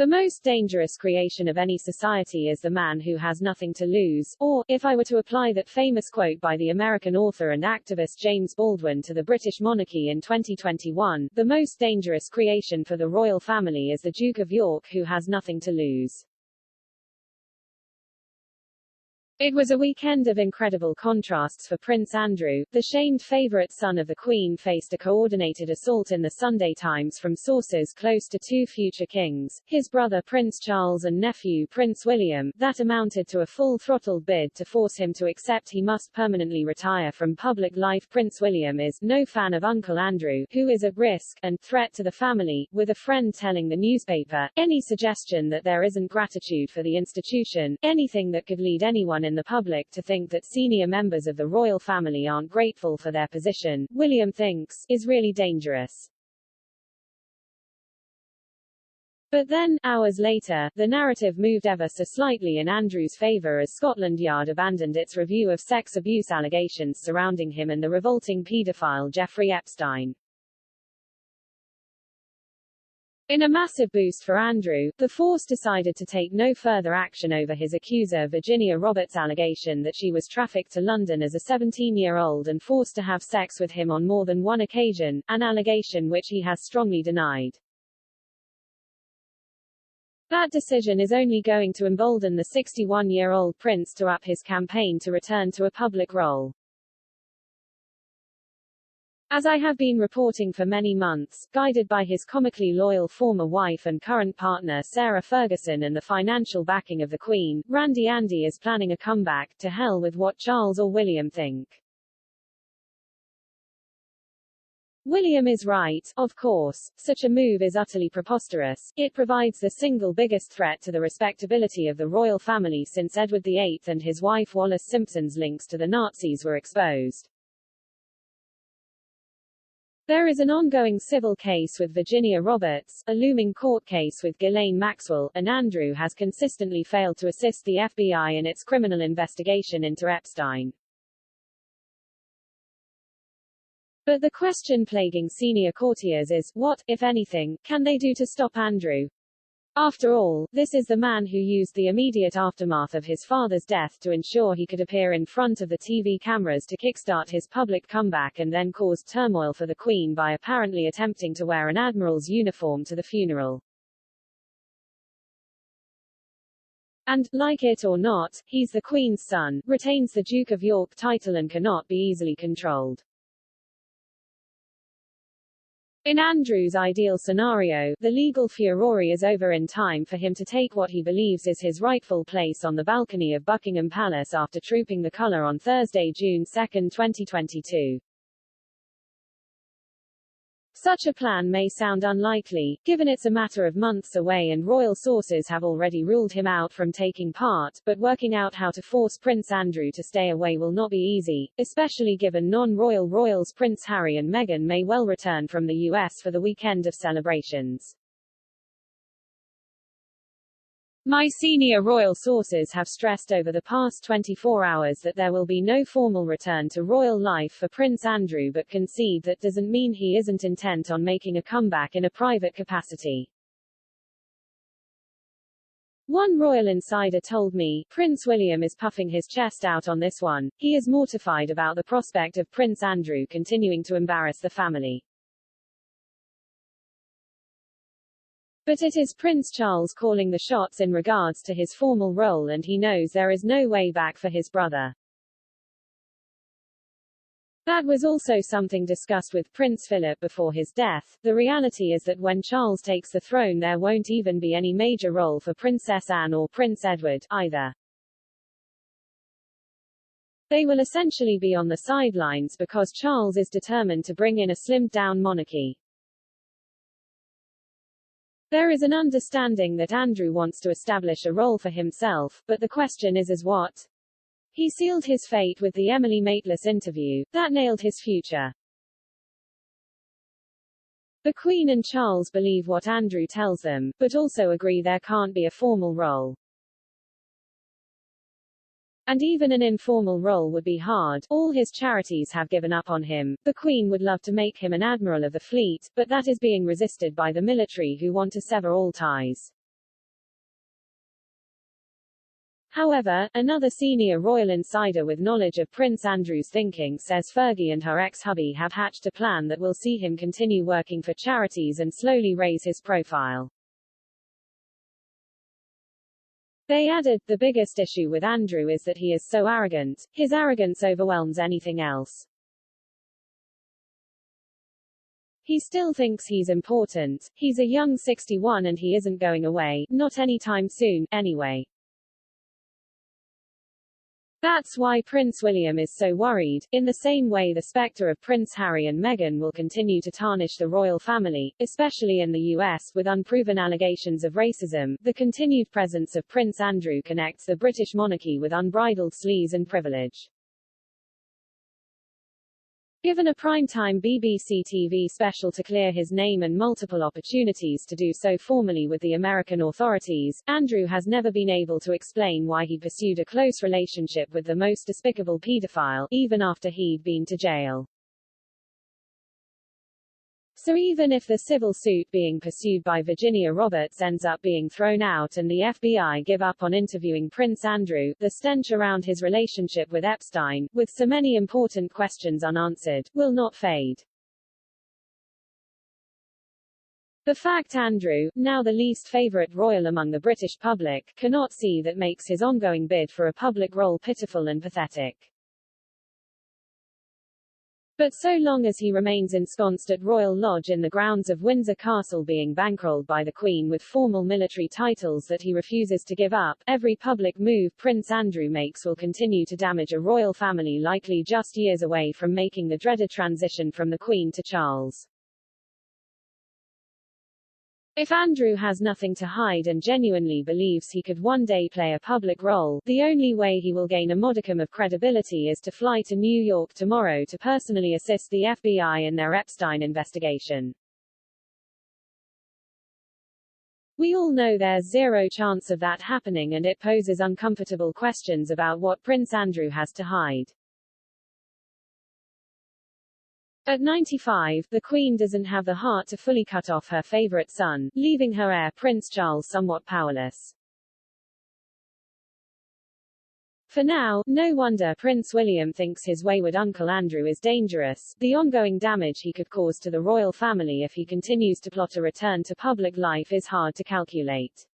The most dangerous creation of any society is the man who has nothing to lose, or, if I were to apply that famous quote by the American author and activist James Baldwin to the British monarchy in 2021, the most dangerous creation for the royal family is the Duke of York who has nothing to lose. It was a weekend of incredible contrasts for Prince Andrew. The shamed favourite son of the Queen faced a coordinated assault in the Sunday Times from sources close to two future kings, his brother Prince Charles and nephew Prince William, that amounted to a full-throttle bid to force him to accept he must permanently retire from public life. Prince William is no fan of Uncle Andrew, who is at risk, and threat to the family, with a friend telling the newspaper, any suggestion that there isn't gratitude for the institution, anything that could lead anyone in the public to think that senior members of the royal family aren't grateful for their position, William thinks, is really dangerous. But then, hours later, the narrative moved ever so slightly in Andrew's favour as Scotland Yard abandoned its review of sex abuse allegations surrounding him and the revolting paedophile Jeffrey Epstein. In a massive boost for Andrew, the force decided to take no further action over his accuser Virginia Roberts' allegation that she was trafficked to London as a 17-year-old and forced to have sex with him on more than one occasion, an allegation which he has strongly denied. That decision is only going to embolden the 61-year-old prince to up his campaign to return to a public role. As I have been reporting for many months, guided by his comically loyal former wife and current partner Sarah Ferguson and the financial backing of the Queen, Randy Andy is planning a comeback. To hell with what Charles or William think. William is right, of course. Such a move is utterly preposterous. It provides the single biggest threat to the respectability of the royal family since Edward VIII and his wife Wallis Simpson's links to the Nazis were exposed. There is an ongoing civil case with Virginia Roberts, a looming court case with Ghislaine Maxwell, and Andrew has consistently failed to assist the FBI in its criminal investigation into Epstein. But the question plaguing senior courtiers is, what, if anything, can they do to stop Andrew? After all, this is the man who used the immediate aftermath of his father's death to ensure he could appear in front of the TV cameras to kickstart his public comeback and then caused turmoil for the Queen by apparently attempting to wear an admiral's uniform to the funeral. And, like it or not, he's the Queen's son, retains the Duke of York title and cannot be easily controlled. In Andrew's ideal scenario, the legal furore is over in time for him to take what he believes is his rightful place on the balcony of Buckingham Palace after trooping the colour on Thursday, June 2, 2022. Such a plan may sound unlikely, given it's a matter of months away and royal sources have already ruled him out from taking part, but working out how to force Prince Andrew to stay away will not be easy, especially given non-royal royals Prince Harry and Meghan may well return from the US for the weekend of celebrations. My senior royal sources have stressed over the past 24 hours that there will be no formal return to royal life for Prince Andrew, but concede that doesn't mean he isn't intent on making a comeback in a private capacity. One royal insider told me, Prince William is puffing his chest out on this one. He is mortified about the prospect of Prince Andrew continuing to embarrass the family. But it is Prince Charles calling the shots in regards to his formal role, and he knows there is no way back for his brother. That was also something discussed with Prince Philip before his death. The reality is that when Charles takes the throne there won't even be any major role for Princess Anne or Prince Edward, either. They will essentially be on the sidelines because Charles is determined to bring in a slimmed-down monarchy. There is an understanding that Andrew wants to establish a role for himself, but the question is as what? He sealed his fate with the Emily Maitlis interview. That nailed his future. The Queen and Charles believe what Andrew tells them, but also agree there can't be a formal role. And even an informal role would be hard. All his charities have given up on him. The Queen would love to make him an admiral of the fleet, but that is being resisted by the military who want to sever all ties. However, another senior royal insider with knowledge of Prince Andrew's thinking says Fergie and her ex-hubby have hatched a plan that will see him continue working for charities and slowly raise his profile. They added, the biggest issue with Andrew is that he is so arrogant. His arrogance overwhelms anything else. He still thinks he's important. He's a young 61 and he isn't going away, not anytime soon, anyway. That's why Prince William is so worried. In the same way the spectre of Prince Harry and Meghan will continue to tarnish the royal family, especially in the US, with unproven allegations of racism, the continued presence of Prince Andrew connects the British monarchy with unbridled sleaze and privilege. Given a primetime BBC TV special to clear his name and multiple opportunities to do so formally with the American authorities, Andrew has never been able to explain why he pursued a close relationship with the most despicable paedophile, even after he'd been to jail. So even if the civil suit being pursued by Virginia Roberts ends up being thrown out and the FBI give up on interviewing Prince Andrew, the stench around his relationship with Epstein, with so many important questions unanswered, will not fade. The fact Andrew, now the least favorite royal among the British public, cannot see that makes his ongoing bid for a public role pitiful and pathetic. But so long as he remains ensconced at Royal Lodge in the grounds of Windsor Castle being bankrolled by the Queen with formal military titles that he refuses to give up, every public move Prince Andrew makes will continue to damage a royal family likely just years away from making the dreaded transition from the Queen to Charles. If Andrew has nothing to hide and genuinely believes he could one day play a public role, the only way he will gain a modicum of credibility is to fly to New York tomorrow to personally assist the FBI in their Epstein investigation. We all know there's zero chance of that happening and it poses uncomfortable questions about what Prince Andrew has to hide. At 95, the Queen doesn't have the heart to fully cut off her favorite son, leaving her heir Prince Charles somewhat powerless. For now, no wonder Prince William thinks his wayward uncle Andrew is dangerous. The ongoing damage he could cause to the royal family if he continues to plot a return to public life is hard to calculate.